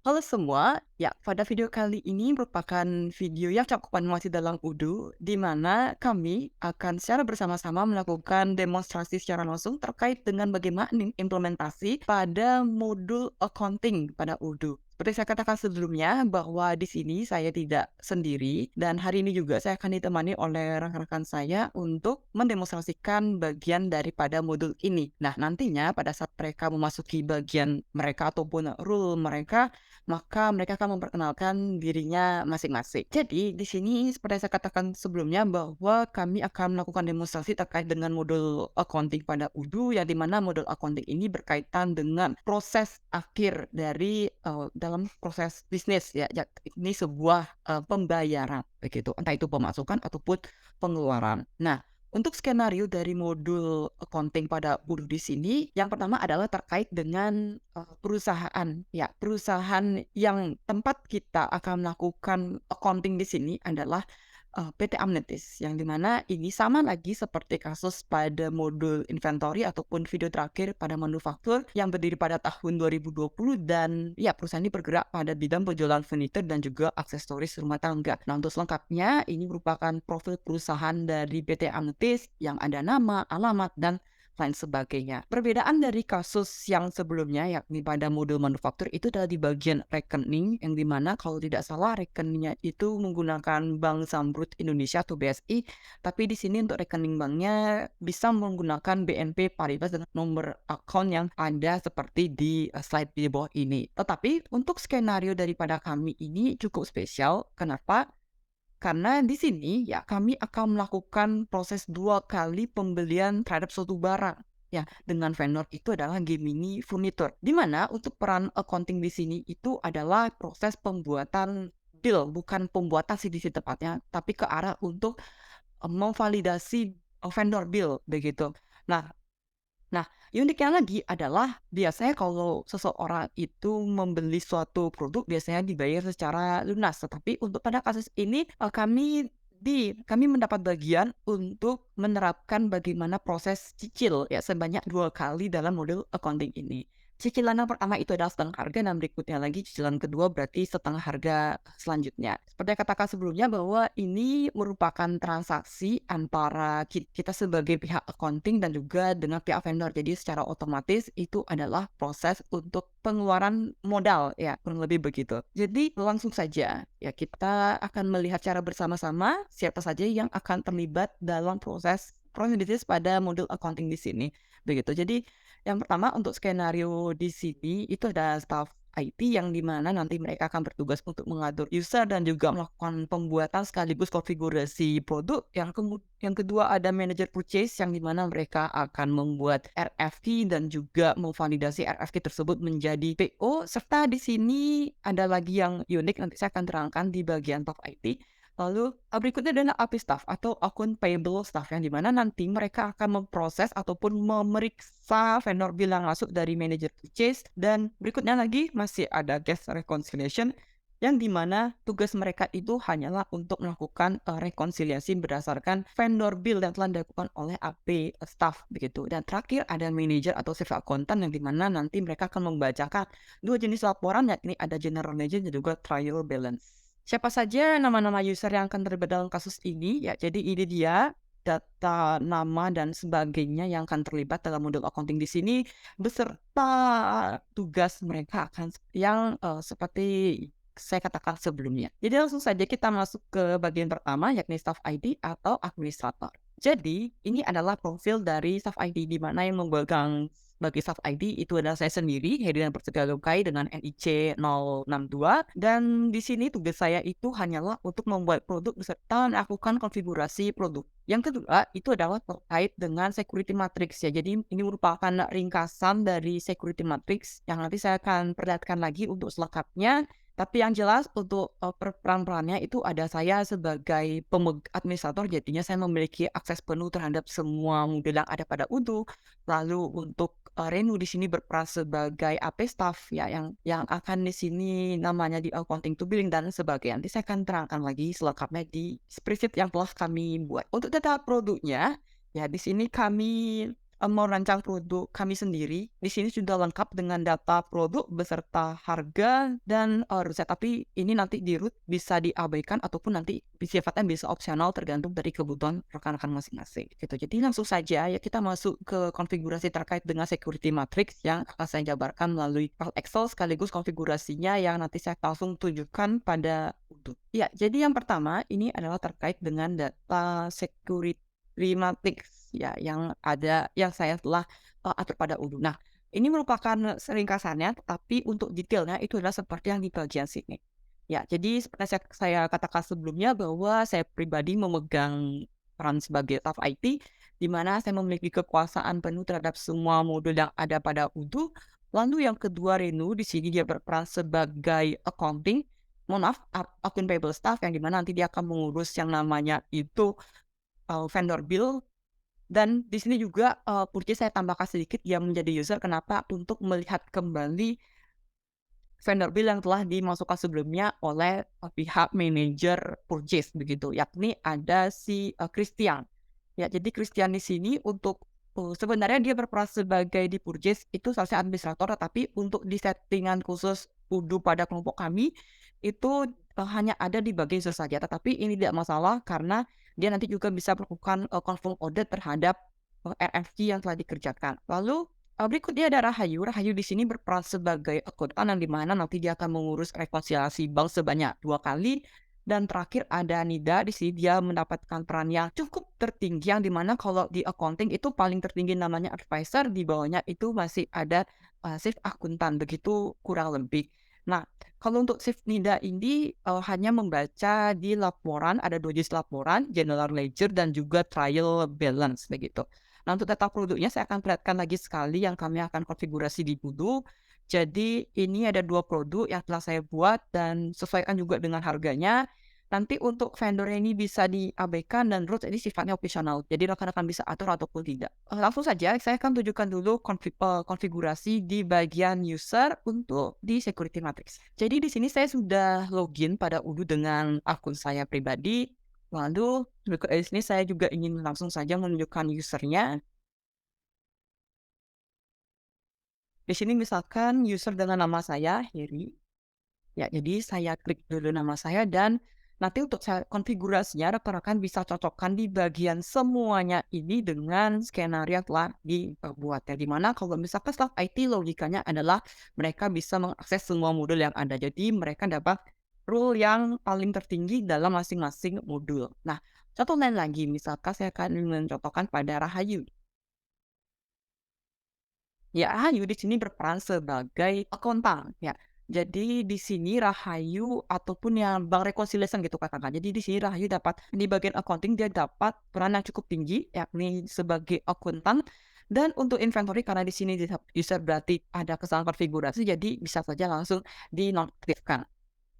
Halo semua, ya pada video kali ini merupakan video yang cakupan masih dalam Udu, di mana kami akan secara bersama-sama melakukan demonstrasi secara langsung terkait dengan bagaimana implementasi pada modul accounting pada Udu. Seperti saya katakan sebelumnya bahwa di sini saya tidak sendiri dan hari ini juga saya akan ditemani oleh rekan-rekan saya untuk mendemonstrasikan bagian daripada modul ini. Nah, nantinya pada saat mereka memasuki bagian mereka ataupun rule mereka, maka mereka akan memperkenalkan dirinya masing-masing. Jadi, di sini seperti yang saya katakan sebelumnya bahwa kami akan melakukan demonstrasi terkait dengan modul accounting pada UDU, yang di mana modul accounting ini berkaitan dengan proses akhir dari dalam proses bisnis ya. Ini sebuah pembayaran begitu, entah itu pemasukan ataupun pengeluaran. Nah, untuk skenario dari modul accounting pada buruh di sini, yang pertama adalah terkait dengan, perusahaan. Ya, perusahaan yang tempat kita akan melakukan accounting di sini adalah PT Amnetis, yang di mana ini sama lagi seperti kasus pada modul inventory ataupun video terakhir pada manufaktur yang berdiri pada tahun 2020 dan ya perusahaan ini bergerak pada bidang penjualan furniture dan juga aksesoris rumah tangga. Nah, untuk selengkapnya ini merupakan profil perusahaan dari PT Amnetis yang ada nama, alamat, dan lain sebagainya. Perbedaan dari kasus yang sebelumnya yakni pada modul manufaktur itu adalah di bagian rekening yang dimana kalau tidak salah rekeningnya itu menggunakan Bank Zamrud Indonesia atau BSI, tapi di sini untuk rekening banknya bisa menggunakan BNP Paribas dengan nomor akun yang ada seperti di slide di bawah ini. Tetapi untuk skenario daripada kami ini cukup spesial. Kenapa? Karena di sini ya kami akan melakukan proses 2 kali pembelian terhadap suatu barang. Ya, dengan vendor itu adalah Gemini Furniture. Di mana untuk peran accounting di sini itu adalah proses pembuatan bill, bukan pembuatan sih di sini tepatnya, tapi ke arah untuk memvalidasi vendor bill begitu. Nah, Nah, uniknya lagi adalah biasanya kalau seseorang itu membeli suatu produk biasanya dibayar secara lunas, tetapi untuk pada kasus ini, kami mendapat bagian untuk menerapkan bagaimana proses cicil ya sebanyak 2 kali dalam modul accounting ini. Cicilan yang pertama itu adalah setengah harga dan berikutnya lagi cicilan kedua berarti setengah harga selanjutnya. Seperti yang katakan sebelumnya bahwa ini merupakan transaksi antara kita sebagai pihak accounting dan juga dengan pihak vendor. Jadi secara otomatis itu adalah proses untuk pengeluaran modal ya, kurang lebih begitu. Jadi langsung saja ya kita akan melihat cara bersama-sama siapa saja yang akan terlibat dalam proses bisnis pada modul accounting di sini. Begitu. Jadi yang pertama untuk skenario di sini itu ada staff IT yang di mana nanti mereka akan bertugas untuk mengatur user dan juga melakukan pembuatan sekaligus konfigurasi produk. Yang kedua ada manager purchase yang di mana mereka akan membuat RFQ dan juga memvalidasi RFQ tersebut menjadi PO, serta di sini ada lagi yang unik nanti saya akan terangkan di bagian staff IT. Lalu, berikutnya adalah AP staff atau akun payable staff yang di mana nanti mereka akan memproses ataupun memeriksa vendor bill yang masuk dari manager purchase, dan berikutnya lagi masih ada cash reconciliation yang di mana tugas mereka itu hanyalah untuk melakukan rekonsiliasi berdasarkan vendor bill yang telah dilakukan oleh AP staff begitu. Dan terakhir ada manager atau chief accountant yang di mana nanti mereka akan membacakan dua jenis laporan yakni ada general ledger dan juga trial balance. Siapa saja nama-nama user yang akan terlibat dalam kasus ini? Ya, jadi ini dia data nama dan sebagainya yang akan terlibat dalam modul accounting di sini beserta tugas mereka akan yang seperti saya katakan sebelumnya. Jadi langsung saja kita masuk ke bagian pertama yakni staff ID atau administrator. Jadi ini adalah profil dari staff ID di mana yang memegang bagi staff ID itu adalah saya sendiri, Herian Prasetya Lukai dengan NIC 062, dan di sini tugas saya itu hanyalah untuk membuat produk beserta melakukan konfigurasi produk. Yang kedua itu adalah terkait dengan security matrix ya. Jadi ini merupakan ringkasan dari security matrix yang nanti saya akan perlihatkan lagi untuk selengkapnya. Tapi yang jelas untuk peran-perannya itu ada saya sebagai administrator, jadinya saya memiliki akses penuh terhadap semua modul yang ada pada Udu. Lalu untuk Renu di sini berperan sebagai AP staff ya yang akan di sini namanya di accounting to billing dan sebagainya. Nanti saya akan terangkan lagi selengkapnya di spreadsheet yang telah kami buat. Untuk data produknya ya di sini kami merancang produk kami sendiri. Di sini sudah lengkap dengan data produk beserta harga dan, resep, tapi ini nanti di-root bisa diabaikan ataupun nanti sifatnya bisa opsional tergantung dari kebutuhan rekan-rekan masing-masing, gitu. Jadi langsung saja ya kita masuk ke konfigurasi terkait dengan security matrix yang akan saya jabarkan melalui file Excel sekaligus konfigurasinya yang nanti saya langsung tunjukkan pada Udo. Ya, jadi yang pertama ini adalah terkait dengan data security matrix ya, yang saya telah, atur pada Udo. Nah, ini merupakan ringkasannya, tetapi untuk detailnya itu adalah seperti yang di bagian sini. Ya, jadi seperti saya katakan sebelumnya bahwa saya pribadi memegang peran sebagai staf IT, di mana saya memiliki kekuasaan penuh terhadap semua modul yang ada pada Udo. Lalu yang kedua, Renu di sini dia berperan sebagai accounting, mohon maaf, akun payable staff yang di mana nanti dia akan mengurus yang namanya itu vendor bill, dan di sini juga, purchase saya tambahkan sedikit yang menjadi user kenapa, untuk melihat kembali vendor bill yang telah dimasukkan sebelumnya oleh, pihak manajer purchase begitu, yakni ada si, Christian. Ya, jadi Christian di sini untuk, sebenarnya dia berperan sebagai di purchase itu seharusnya administrator, tetapi untuk di settingan khusus Udo pada kelompok kami, itu, hanya ada di bagian user saja. Tetapi ini tidak masalah karena dia nanti juga bisa melakukan, confirm audit terhadap, RFQ yang telah dikerjakan. Lalu, berikutnya ada Rahayu. Rahayu di sini berperan sebagai akuntan yang di mana nanti dia akan mengurus rekonsiliasi bank sebanyak 2 kali. Dan terakhir ada Nida, di sini dia mendapatkan peran yang cukup tertinggi, yang di mana kalau di accounting itu paling tertinggi namanya advisor, di bawahnya itu masih ada, shift akuntan, begitu kurang lebih. Nah, kalau untuk shift Nida ini, hanya membaca di laporan, ada 2 jenis laporan, general ledger dan juga trial balance, begitu. Nah, untuk data produknya saya akan perlihatkan lagi sekali yang kami akan konfigurasi di Kudu. Jadi ini ada 2 produk yang telah saya buat dan sesuaikan juga dengan harganya. Nanti untuk vendornya ini bisa diabaikan dan root ini sifatnya opsional. Jadi rekan-rekan bisa atur ataupun tidak. Langsung saja saya akan tunjukkan dulu konfigurasi di bagian user untuk di security matrix. Jadi di sini saya sudah login pada Udo dengan akun saya pribadi. Lalu berikut dari sini saya juga ingin langsung saja menunjukkan usernya. Di sini misalkan user dengan nama saya Heri. Ya, jadi saya klik dulu nama saya dan nanti untuk konfigurasinya rekan-rekan bisa cocokkan di bagian semuanya ini dengan skenario yang telah dibuat. Ya, di mana kalau misalkan staff IT logikanya adalah mereka bisa mengakses semua modul yang ada. Jadi mereka dapat role yang paling tertinggi dalam masing-masing modul. Nah, satu lain lagi, misalkan saya akan mencontohkan pada Rahayu. Ya, Rahayu di sini berperan sebagai akuntan, ya. Jadi di sini Rahayu ataupun yang bank reconciliation gitu katakan. Jadi di sini Rahayu dapat di bagian accounting dia dapat peran yang cukup tinggi yakni sebagai akuntan, dan untuk inventory karena di sini user berarti ada kesalahan konfigurasi jadi bisa saja langsung dinonaktifkan.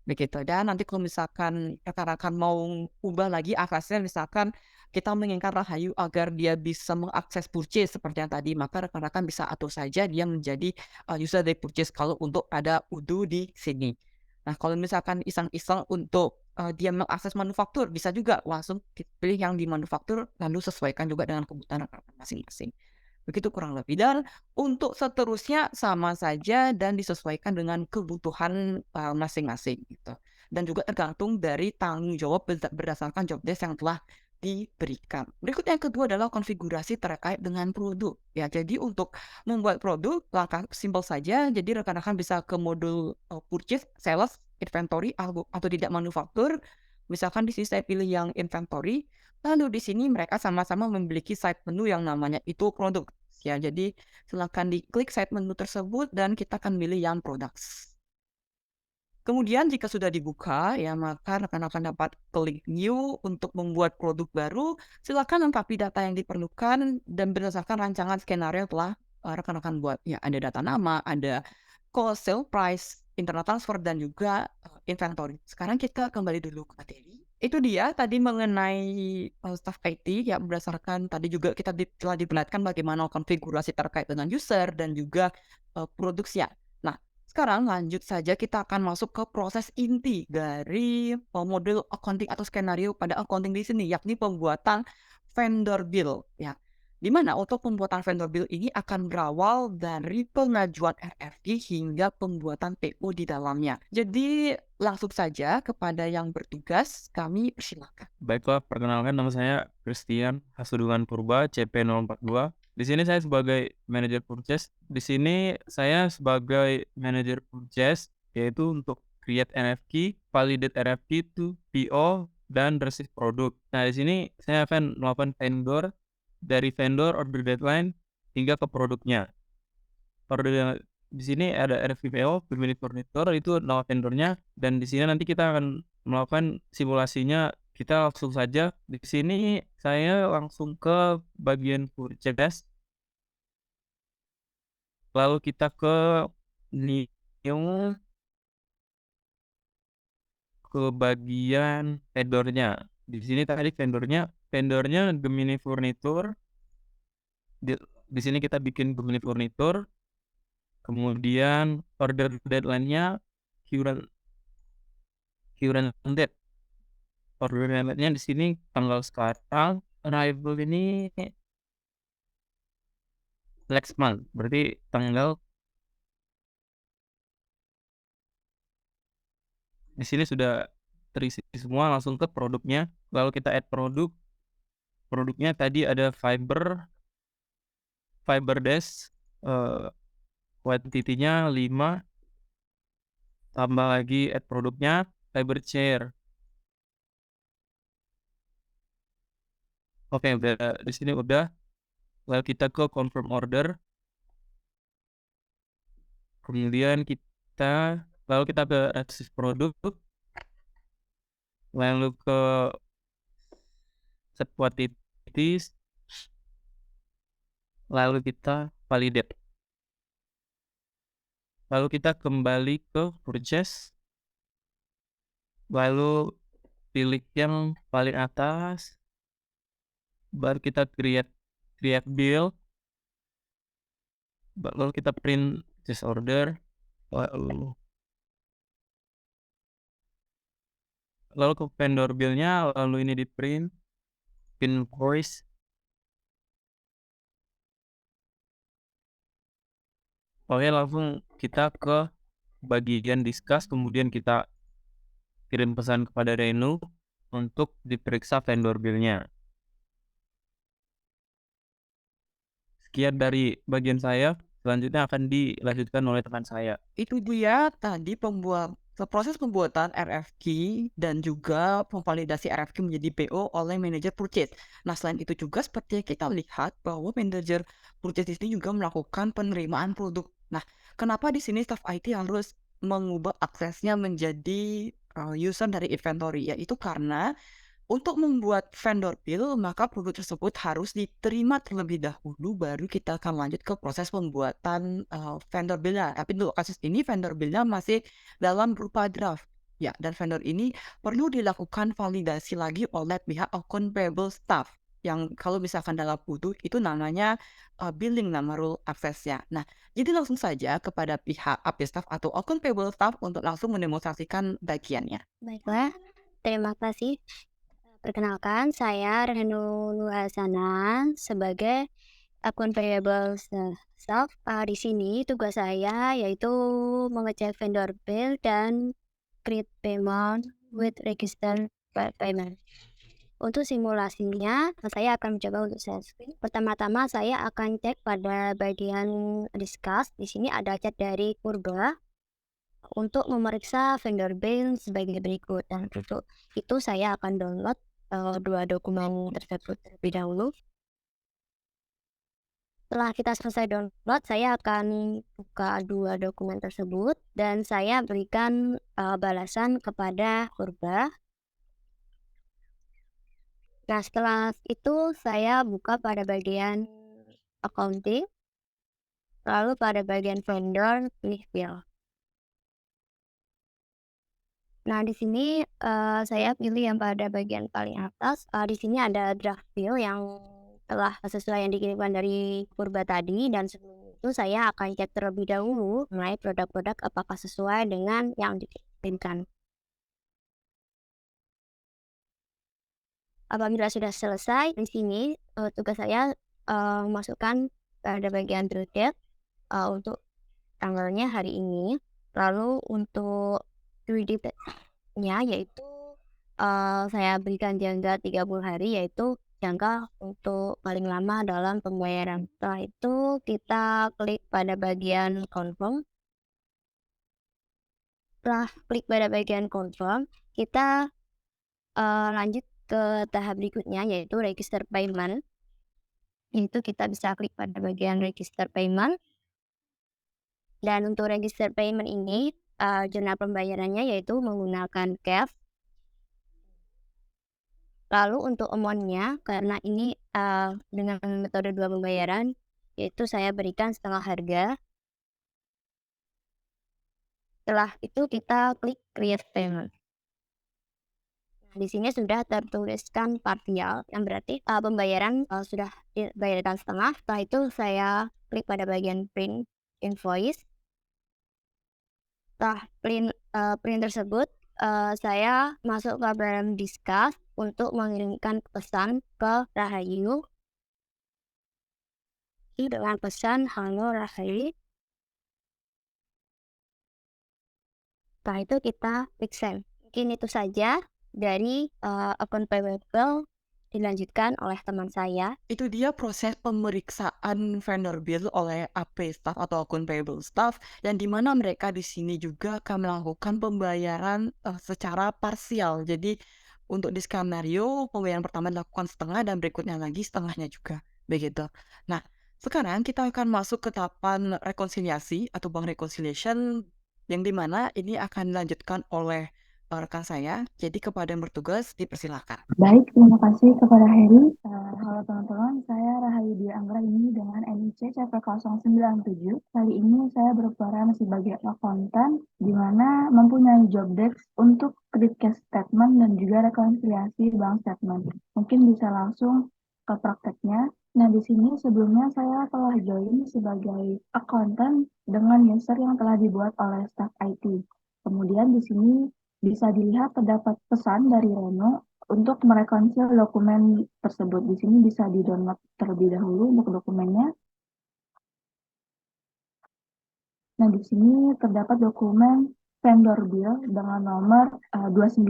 Begitu, dan nanti kalau misalkan rekan-rekan mau ubah lagi aksesnya, misalkan kita menginginkan Rahayu agar dia bisa mengakses purchase seperti yang tadi, maka rekan-rekan bisa atur saja dia menjadi, user dari purchase kalau untuk ada Udo di sini. Nah, kalau misalkan iseng-iseng untuk, dia mengakses manufaktur, bisa juga langsung pilih yang di manufaktur, lalu sesuaikan juga dengan kebutuhan rekan-rekan masing-masing. Begitu kurang lebih, dan untuk seterusnya sama saja dan disesuaikan dengan kebutuhan, masing-masing gitu. Dan juga tergantung dari tanggung jawab berdasarkan job desk yang telah diberikan. Berikutnya yang kedua adalah konfigurasi terkait dengan produk. Ya, jadi untuk membuat produk langkah simpel saja. Jadi rekan-rekan bisa ke modul, purchase, sales, inventory, atau tidak manufaktur. Misalkan di sini saya pilih yang inventory. Lalu di sini mereka sama-sama memiliki side menu yang namanya itu produk. Ya, jadi silakan diklik side menu tersebut dan kita akan pilih yang products. Kemudian jika sudah dibuka, ya maka rekan-rekan dapat klik new untuk membuat produk baru. Silakan lengkapi data yang diperlukan dan berdasarkan rancangan skenario yang telah, rekan-rekan buat. Ya, ada data nama, ada cost, sale price, internal transfer, dan juga, inventory. Sekarang kita kembali dulu ke materi. Itu dia tadi mengenai, staf IT ya, berdasarkan tadi juga kita telah diperlihatkan bagaimana konfigurasi terkait dengan user dan juga, produksi ya. Nah, sekarang lanjut saja kita akan masuk ke proses inti dari, model accounting atau skenario pada accounting di sini, yakni pembuatan vendor bill ya. Di mana untuk pembuatan vendor bill ini akan berawal dari pengajuan RFQ hingga pembuatan PO di dalamnya. Jadi langsung saja kepada yang bertugas, kami persilakan. Baiklah, perkenalkan nama saya Christian Hasudungan Purba, CP042. Di sini saya sebagai manajer purchase. Di sini saya sebagai manajer purchase, yaitu untuk create NFQ, validate RFQ to PO, dan receive produk. Nah, di sini saya akan melakukan vendor, dari vendor order deadline hingga ke produknya. Order di sini ada RFQ PO, pemilik furnitur itu nama vendornya, dan di sini nanti kita akan melakukan simulasinya. Kita langsung saja di sini saya langsung ke bagian purchase, lalu kita ke new, ke bagian vendornya. Di sini tadi vendornya Gemini Furniture. Di sini kita bikin Gemini Furniture, kemudian order deadline-nya current current date. Order deadline-nya di sini tanggal sekarang, arrival ini next month, berarti tanggal di sini sudah terisi semua. Langsung ke produknya, lalu kita add produknya tadi ada fiber desk, quantity-nya 5, tambah lagi add produknya fiber chair. Oke, udah di sini udah. Lalu kita ke confirm order, kemudian lalu kita ke receive produk, lalu ke set quantities, lalu kita validate. Lalu kita kembali ke purchase, lalu pilih yang paling atas, baru kita create bill, lalu kita print purchase order, lalu ke vendor bill-nya, lalu ini di print invoice. Oke, langsung kita ke bagian discuss, kemudian kita kirim pesan kepada Renu untuk diperiksa vendor bill-nya. Sekian dari bagian saya, selanjutnya akan dilanjutkan oleh teman saya. Itu dia tadi proses pembuatan RFQ dan juga memvalidasi RFQ menjadi PO oleh manajer purchase. Nah, selain itu juga seperti yang kita lihat bahwa manajer purchase ini juga melakukan penerimaan produk. Nah, kenapa di sini staff IT harus mengubah aksesnya menjadi user dari inventory? Yaitu karena untuk membuat vendor bill, maka produk tersebut harus diterima terlebih dahulu, baru kita akan lanjut ke proses pembuatan vendor bill-nya. Tapi untuk kasus ini vendor bill-nya masih dalam berupa draft. Ya, dan vendor ini perlu dilakukan validasi lagi oleh pihak account payable staff. Yang kalau misalkan dalam butuh itu namanya billing nama rule access-nya. Nah, jadi langsung saja kepada pihak AP staff atau account payable staff untuk langsung mendemonstrasikan bagiannya. Baiklah, terima kasih. Perkenalkan, saya Renu Nuhasana sebagai akun payable staff. Di sini tugas saya yaitu mengecek vendor bill dan create payment with register payment. Untuk simulasinya, saya akan mencoba untuk share screen. Pertama-tama saya akan cek pada bagian discuss. Di sini ada chat dari Purba untuk memeriksa vendor bill sebagai berikut, dan untuk itu saya akan download dua dokumen tersebut terlebih dahulu. Setelah kita selesai download, saya akan buka dua dokumen tersebut dan saya berikan balasan kepada Purba. Nah, setelah itu saya buka pada bagian accounting, lalu pada bagian vendor pilih bill. Nah, di sini saya pilih yang pada bagian paling atas. Di sini ada draft bill yang telah sesuai yang dikirimkan dari Purba tadi, dan sebelum itu saya akan cek terlebih dahulu mengenai produk-produk apakah sesuai dengan yang dikirimkan. Apabila sudah selesai, di sini tugas saya masukkan pada bagian bill date untuk tanggalnya hari ini. Lalu untuk due date-nya yaitu saya berikan jangka 30 hari, yaitu jangka untuk paling lama dalam pembayaran. Setelah itu kita klik pada bagian confirm. Setelah klik pada bagian confirm, kita lanjut ke tahap berikutnya yaitu register payment. Itu kita bisa klik pada bagian register payment. Dan untuk register payment ini jurnal pembayarannya yaitu menggunakan cash. Lalu untuk amount-nya, karena ini dengan metode 2 pembayaran, yaitu saya berikan setengah harga. Setelah itu kita klik create payment. Nah, di sini sudah tertuliskan partial, yang berarti pembayaran sudah dibayarkan setengah. Setelah itu saya klik pada bagian print invoice. Setelah print tersebut, saya masuk ke dalam discuss untuk mengirimkan pesan ke Rahayu dengan pesan halo Rahayu. Setelah itu kita klik send. Mungkin itu saja dari akun payable dilanjutkan oleh teman saya. Itu dia proses pemeriksaan vendor bill oleh AP staff atau akun payable staff, yang dimana mereka di sini juga akan melakukan pembayaran secara parsial. Jadi untuk di skenario pembayaran pertama dilakukan setengah dan berikutnya lagi setengahnya juga, begitu. Nah, sekarang kita akan masuk ke tahapan rekonsiliasi atau bank reconciliation, yang dimana ini akan dilanjutkan oleh rekan saya. Jadi kepada yang bertugas dipersilakan. Baik, terima kasih kepada Heri. Halo teman-teman, saya Rahayu Dwi Anggra ini dengan NIC CP097. Kali ini saya berperan sebagai akuntan di mana mempunyai job desk untuk credit cash statement dan juga rekonsiliasi bank statement. Mungkin bisa langsung ke prakteknya. Nah, di sini sebelumnya saya telah join sebagai akuntan dengan user yang telah dibuat oleh staff IT. Kemudian di sini bisa dilihat terdapat pesan dari Reno untuk merekonsil dokumen tersebut. Di sini bisa di-download terlebih dahulu untuk dokumennya. Nah, di sini terdapat dokumen vendor bill dengan nomor 29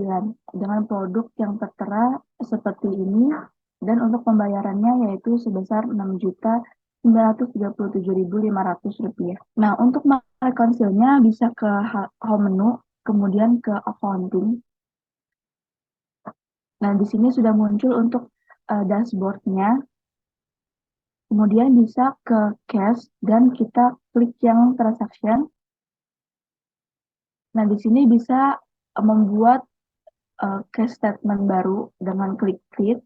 dengan produk yang tertera seperti ini, dan untuk pembayarannya yaitu sebesar Rp6.937.500. Nah, untuk merekonsilnya bisa ke home menu, kemudian ke accounting. Nah, di sini sudah muncul untuk dashboard-nya. Kemudian bisa ke cash dan kita klik yang transaction. Nah, di sini bisa membuat cash statement baru dengan klik create.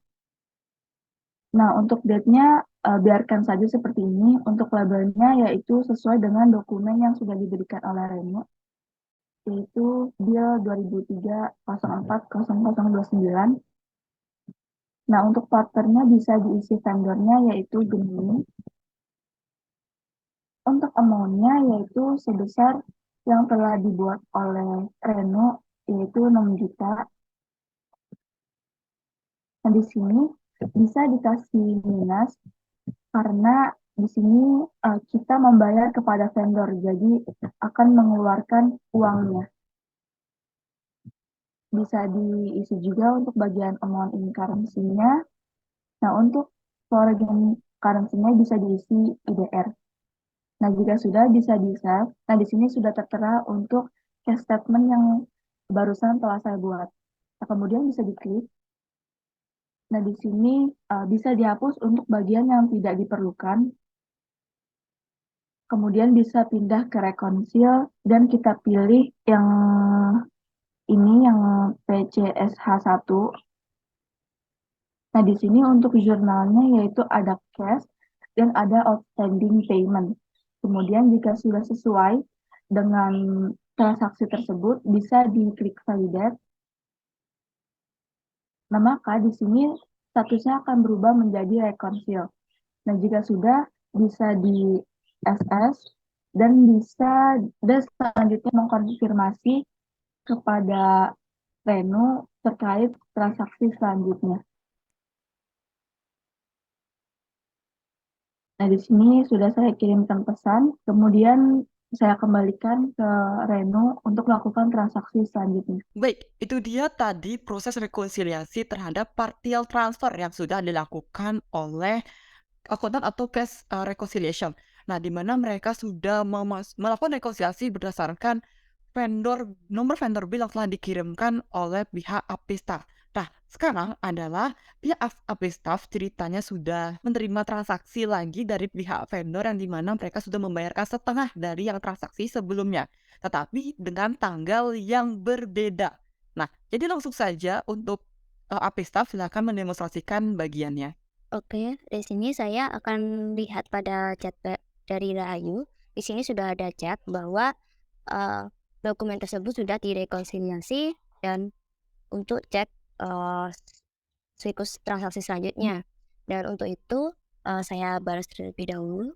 Nah, untuk date-nya biarkan saja seperti ini. Untuk labelnya yaitu sesuai dengan dokumen yang sudah diberikan oleh Reno, yaitu bill 2003-04-0029. Nah, untuk partnernya bisa diisi vendornya yaitu Gemini. Untuk amount-nya yaitu sebesar yang telah dibuat oleh Reno, yaitu 6 juta. Nah, di sini bisa dikasih minus karena di sini kita membayar kepada vendor, jadi akan mengeluarkan uangnya. Bisa diisi juga untuk bagian amount in currency-nya. Nah, untuk foreign currency-nya bisa diisi IDR. Nah, jika sudah bisa di-save. Nah, di sini sudah tertera untuk cash statement yang barusan telah saya buat. Nah, kemudian bisa diklik. Nah, di sini bisa dihapus untuk bagian yang tidak diperlukan. Kemudian bisa pindah ke reconcile dan kita pilih yang ini, yang PCSH1. Nah, di sini untuk jurnalnya yaitu ada cash dan ada outstanding payment. Kemudian jika sudah sesuai dengan transaksi tersebut, bisa diklik validate. Nah, maka di sini statusnya akan berubah menjadi reconcile. Nah, jika sudah, bisa di SS dan bisa selanjutnya mengkonfirmasi kepada Reno terkait transaksi selanjutnya. Nah, di sini sudah saya kirimkan pesan, kemudian saya kembalikan ke Reno untuk melakukan transaksi selanjutnya. Baik, itu dia tadi proses rekonsiliasi terhadap partial transfer yang sudah dilakukan oleh akuntan atau cash reconciliation. Nah, di mana mereka sudah melakukan rekonsiliasi berdasarkan nomor vendor bill yang telah dikirimkan oleh pihak Apista. Nah, sekarang adalah pihak Apista ceritanya sudah menerima transaksi lagi dari pihak vendor yang dimana mereka sudah membayarkan setengah dari yang transaksi sebelumnya, tetapi dengan tanggal yang berbeda. Nah, jadi langsung saja untuk Apista silakan mendemonstrasikan bagiannya. Oke, di sini saya akan lihat pada chat dari Rahayu. Di sini sudah ada chat bahwa dokumen tersebut sudah direkonsiliasi dan untuk cek siklus transaksi selanjutnya. Dan untuk itu saya balas terlebih dahulu.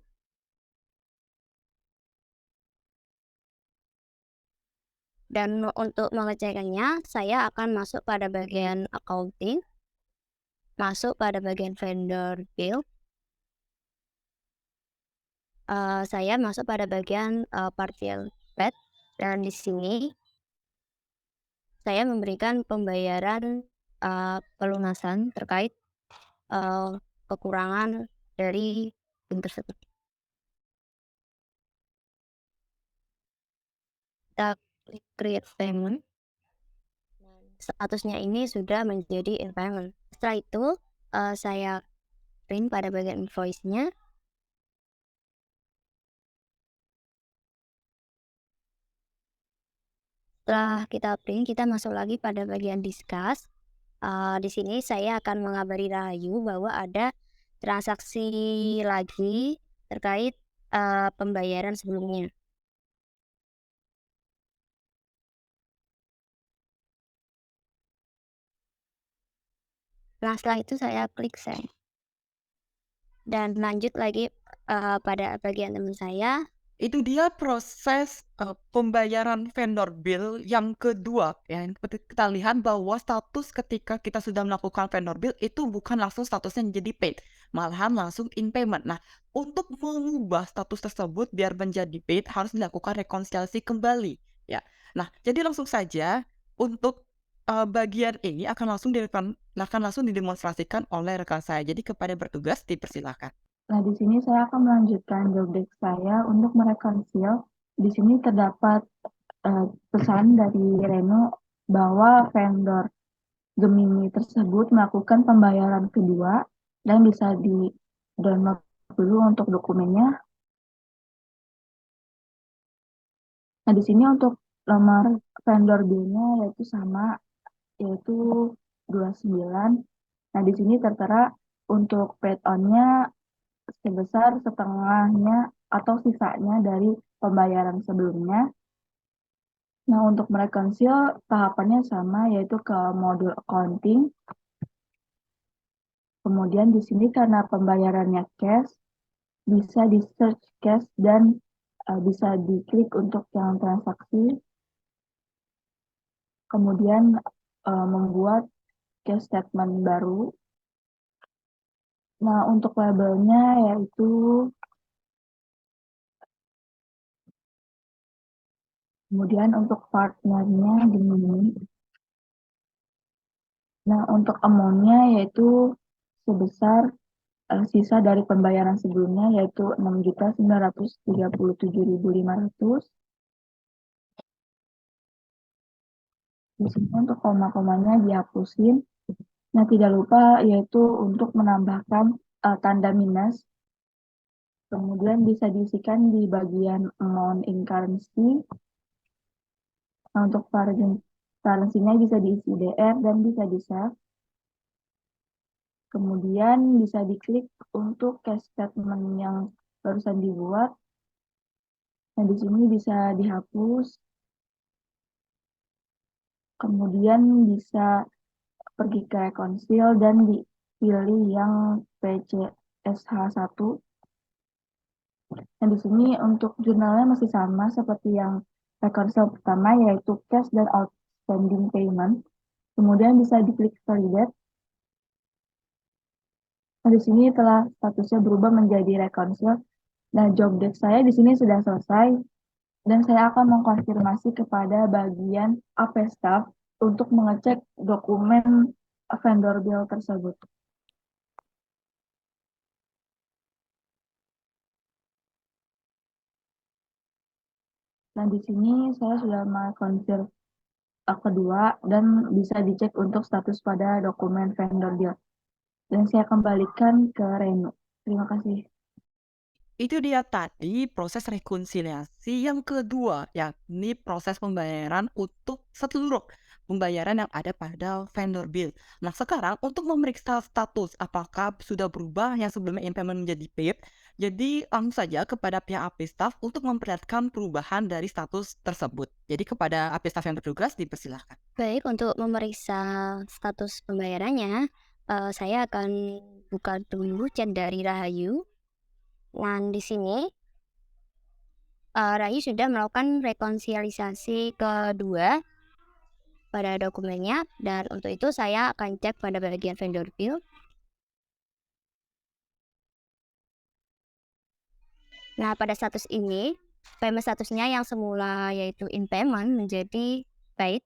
Dan untuk mengeceknya, saya akan masuk pada bagian accounting, masuk pada bagian vendor bill, saya masuk pada bagian partial paid, dan di sini saya memberikan pembayaran pelunasan terkait kekurangan dari bill tersebut. Kita klik create payment. Statusnya ini sudah menjadi in payment. Setelah itu saya print pada bagian invoice-nya. Setelah kita print, kita masuk lagi pada bagian discuss. Di sini saya akan mengabari Rahayu bahwa ada transaksi lagi terkait pembayaran sebelumnya. Nah, setelah itu saya klik send. Dan lanjut lagi pada bagian teman saya. Itu dia proses pembayaran vendor bill yang kedua ya. Seperti kita lihat bahwa status ketika kita sudah melakukan vendor bill itu bukan langsung statusnya menjadi paid, malahan langsung in payment. Nah, untuk mengubah status tersebut biar menjadi paid harus dilakukan rekonsiliasi kembali ya. Nah, jadi langsung saja untuk bagian ini akan langsung didemonstrasikan oleh rekan saya. Jadi kepada bertugas dipersilakan. Nah, di sini saya akan melanjutkan job desk saya untuk merekonsil. Di sini terdapat pesan dari Reno bahwa vendor Gemini tersebut melakukan pembayaran kedua dan bisa di-download dulu untuk dokumennya. Nah, di sini untuk nomor vendor bill-nya yaitu sama, yaitu 29. Nah, di sini tertera untuk paid on-nya sebesar setengahnya atau sisanya dari pembayaran sebelumnya. Nah, untuk merekonsil tahapannya sama, yaitu ke modul accounting. Kemudian di sini karena pembayarannya cash, bisa di search cash dan bisa diklik untuk yang transaksi. Kemudian membuat cash statement baru. Nah, untuk labelnya yaitu kemudian untuk partnernya Gemini. Nah, untuk amount-nya yaitu sebesar sisa dari pembayaran sebelumnya yaitu 6.937.500. Di sini untuk koma-komanya dihapusin. Nah, tidak lupa yaitu untuk menambahkan tanda minus. Kemudian bisa diisikan di bagian amount in currency. Nah, untuk currency-nya bisa diisi DR dan bisa di-save. Kemudian bisa diklik untuk cash statement yang barusan dibuat. Nah, di sini bisa dihapus. Kemudian bisa pergi ke rekonsil dan dipilih yang PCSH1. Nah, di sini untuk jurnalnya masih sama seperti yang rekonsil pertama, yaitu cash dan outstanding payment. Kemudian bisa diklik validate. Nah, di sini telah statusnya berubah menjadi reconcile. Nah, job desk saya di sini sudah selesai dan saya akan mengkonfirmasi kepada bagian AP staff untuk mengecek dokumen vendor bill tersebut. Nah, di sini saya sudah mengkonfirmasi kedua dan bisa dicek untuk status pada dokumen vendor bill. Dan saya kembalikan ke Renu. Terima kasih. Itu dia tadi proses rekonsiliasi yang kedua, yakni proses pembayaran untuk seluruh pembayaran yang ada pada vendor bill. Nah, sekarang untuk memeriksa status apakah sudah berubah yang sebelumnya in-payment menjadi paid, jadi langsung saja kepada pihak AP staff untuk memperlihatkan perubahan dari status tersebut. Jadi kepada AP staff yang bertugas dipersilahkan. Baik, untuk memeriksa status pembayarannya, saya akan buka dulu chat dari Rahayu. Dan di sini Rahayu sudah melakukan rekonsiliasi kedua pada dokumennya, dan untuk itu saya akan cek pada bagian vendor bill. Nah, pada status ini, payment statusnya yang semula yaitu in payment menjadi paid,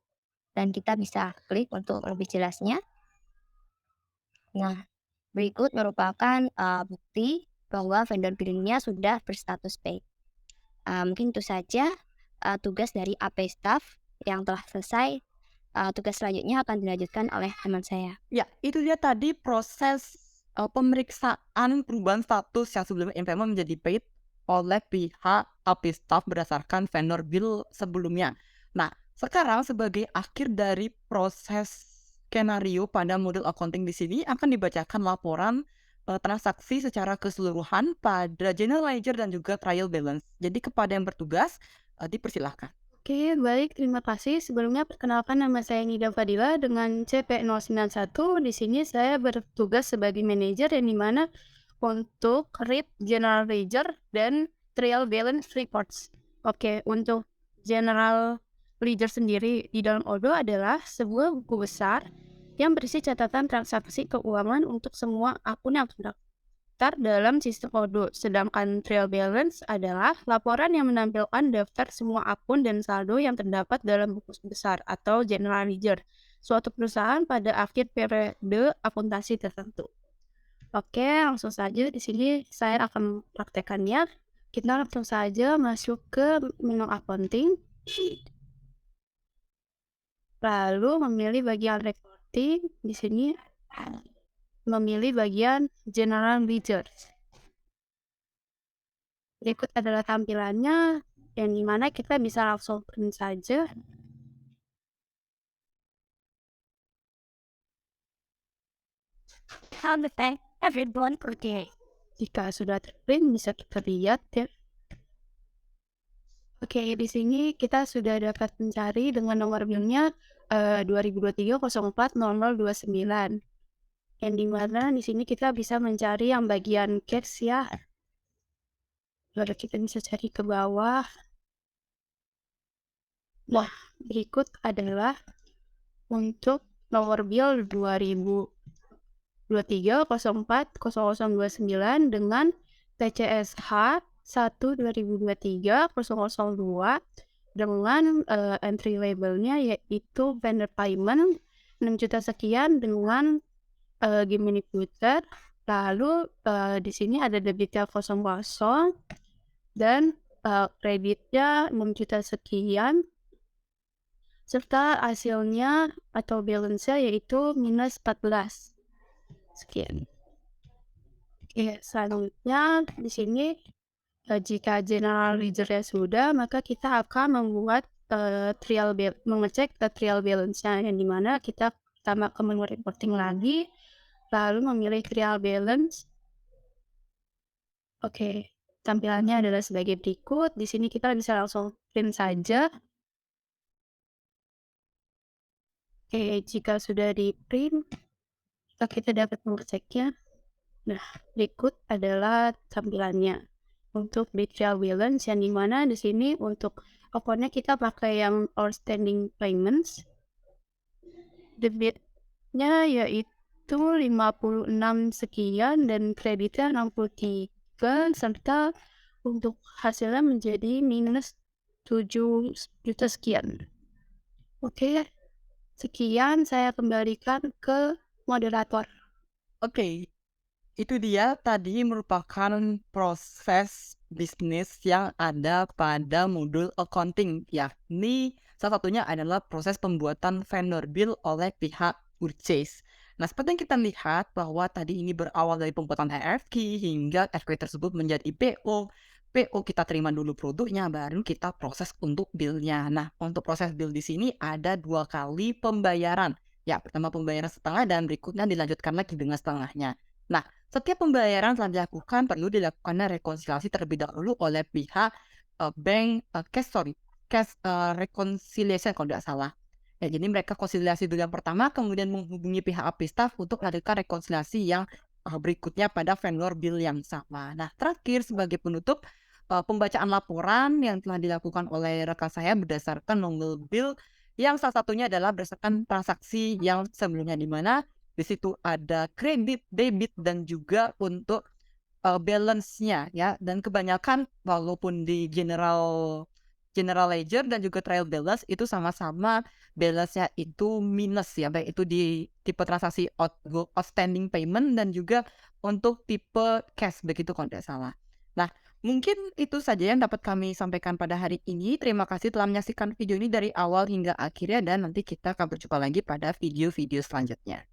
dan kita bisa klik untuk lebih jelasnya. Nah, berikut merupakan bukti bahwa vendor billingnya sudah berstatus paid. Mungkin itu saja tugas dari AP staff yang telah selesai. Tugas selanjutnya akan dilanjutkan oleh teman saya. Ya, itu dia tadi proses pemeriksaan perubahan status yang sebelumnya in-payment menjadi paid oleh pihak AP staff berdasarkan vendor bill sebelumnya. Nah, sekarang sebagai akhir dari proses skenario pada model accounting di sini akan dibacakan laporan transaksi secara keseluruhan pada general ledger dan juga trial balance. Jadi kepada yang bertugas dipersilahkan. Oke, baik. Terima kasih. Sebelumnya perkenalkan, nama saya Nida Fadila dengan CP091. Di sini saya bertugas sebagai manajer yang dimana untuk read general ledger dan trial balance reports. Oke, untuk general ledger sendiri di dalam Odoo adalah sebuah buku besar yang berisi catatan transaksi keuangan untuk semua akun yang terdaftar dalam sistem Odoo. Sedangkan trial balance adalah laporan yang menampilkan daftar semua akun dan saldo yang terdapat dalam buku besar atau general ledger suatu perusahaan pada akhir periode akuntansi tertentu. Oke, langsung saja di sini saya akan praktekannya. Kita langsung saja masuk ke menu accounting. Lalu memilih bagian reporting. Di sini memilih bagian general ledger. Berikut adalah tampilannya, yang dimana kita bisa langsung print saja. Jika sudah terprint bisa kita lihat ya. Oke, di sini kita sudah dapat mencari dengan nomor BIM-nya 2023-04-0029. Yang dimana di sini kita bisa mencari yang bagian cash ya. Lalu kita bisa cari ke bawah. Nah, berikut adalah untuk nomor bill 2023-04-0029 dengan TCSH 1-2023-002 dengan entry labelnya yaitu vendor payment 6 juta sekian dengan gimmick footer. Lalu di sini ada debitnya 00 dan kreditnya 6 juta sekian, serta hasilnya atau balance-nya yaitu minus 14 sekian. Oke, selanjutnya di sini jika general ledger-nya sudah, maka kita akan membuat mengecek trial balance-nya, yang dimana kita tambah ke menu reporting lagi, lalu memilih trial balance. Oke, tampilannya adalah sebagai berikut. Di sini kita bisa langsung print saja. Oke, jika sudah di print, kita dapat mengeceknya. Nah, berikut adalah tampilannya untuk di trial balance, yang dimana di sini untuk akunnya kita pakai yang outstanding payments. Debitnya yaitu itu 56 sekian dan kreditnya 63 serta untuk hasilnya menjadi minus 7 juta sekian. Oke, sekian saya kembalikan ke moderator. Oke, itu dia tadi merupakan proses bisnis yang ada pada modul accounting, yakni salah satunya adalah proses pembuatan vendor bill oleh pihak purchase. Nah, seperti yang kita lihat bahwa tadi ini berawal dari pembuatan RFQ hingga RFQ tersebut menjadi PO. PO kita terima dulu produknya, baru kita proses untuk bill-nya. Nah, untuk proses bill di sini ada 2 kali pembayaran. Ya, pertama pembayaran setengah dan berikutnya dilanjutkan lagi dengan setengahnya. Nah, setiap pembayaran telah dilakukan perlu dilakukannya rekonsiliasi terlebih dahulu oleh pihak cash reconciliation kalau tidak salah. Ya, jadi mereka konsiliasi dulu yang pertama, kemudian menghubungi pihak Apistaf untuk melakukan rekonsiliasi yang berikutnya pada vendor bill yang sama. Nah, terakhir sebagai penutup, pembacaan laporan yang telah dilakukan oleh rekan saya berdasarkan nongol bill yang salah satunya adalah berdasarkan transaksi yang sebelumnya, di mana di situ ada kredit, debit, dan juga untuk balance-nya ya. Dan kebanyakan walaupun di general ledger dan juga trial balance itu sama-sama balance-nya itu minus ya, baik itu di tipe transaksi outstanding payment dan juga untuk tipe cash begitu kalau tidak salah. Nah, mungkin itu saja yang dapat kami sampaikan pada hari ini. Terima kasih telah menyaksikan video ini dari awal hingga akhirnya dan nanti kita akan berjumpa lagi pada video-video selanjutnya.